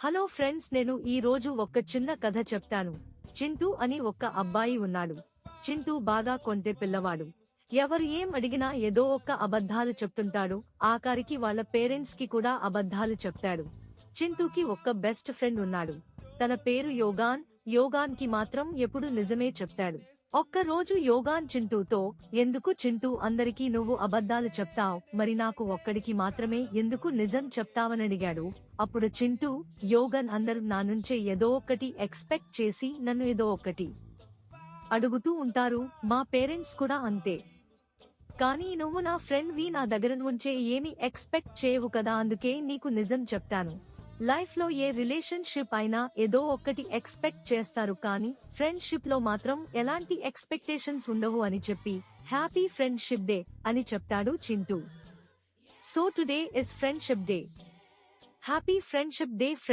Hello friends, నేను ఈ రోజు ఒక చిన్న కథ చెప్తాను. చింటూ అని ఒక అబ్బాయి ఉన్నాడు. చింటూ బాగా కొంటె పిల్లవాడు. ఎవరు ఏం అడిగినా ఏదో ఒక అబద్ధాలు చెప్తుంటాడు. ఆఖరికి వాళ్ళ పేరెంట్స్ కి కూడా అబద్ధాలు చెప్తాడు. చింటూకి ఒక బెస్ట్ ఫ్రెండ్ ఉన్నాడు. తన పేరు యోగాన్. యోగాన్ కి మాత్రం ఎప్పుడు నిజమే చెప్తాడు. ఒక్క రోజు యోగాన్ చింటూతో, ఎందుకు చింటూ అందరికీ నువ్వు అబద్ధాలు చెప్తావ్, మరి నాకు ఒక్కడికి మాత్రమే ఎందుకు నిజం చెప్తావనడిగాడు. అప్పుడు చింటూ, యోగాన్ అందరూ నా నుంచే ఏదో ఒక్కటి ఎక్స్పెక్ట్ చేసి నన్ను ఏదో ఒక్కటి అడుగుతూ ఉంటారు. మా పేరెంట్స్ కూడా అంతే. కానీ నువ్వు నా ఫ్రెండ్ వి, నా దగ్గర నుంచే ఏమి ఎక్స్పెక్ట్ చేయవు కదా, అందుకే నీకు నిజం చెప్తాను. లైఫ్ లో ఏ రిలేషన్షిప్ అయినా ఏదో ఒక్కటి ఎక్స్పెక్ట్ చేస్తారు, కానీ ఫ్రెండ్షిప్ లో మాత్రం ఎలాంటి ఎక్స్పెక్టేషన్స్ ఉండవు అని చెప్పి హ్యాపీ ఫ్రెండ్షిప్ డే అని చెప్తాడు Chintu. So today is friendship day. Happy friendship day.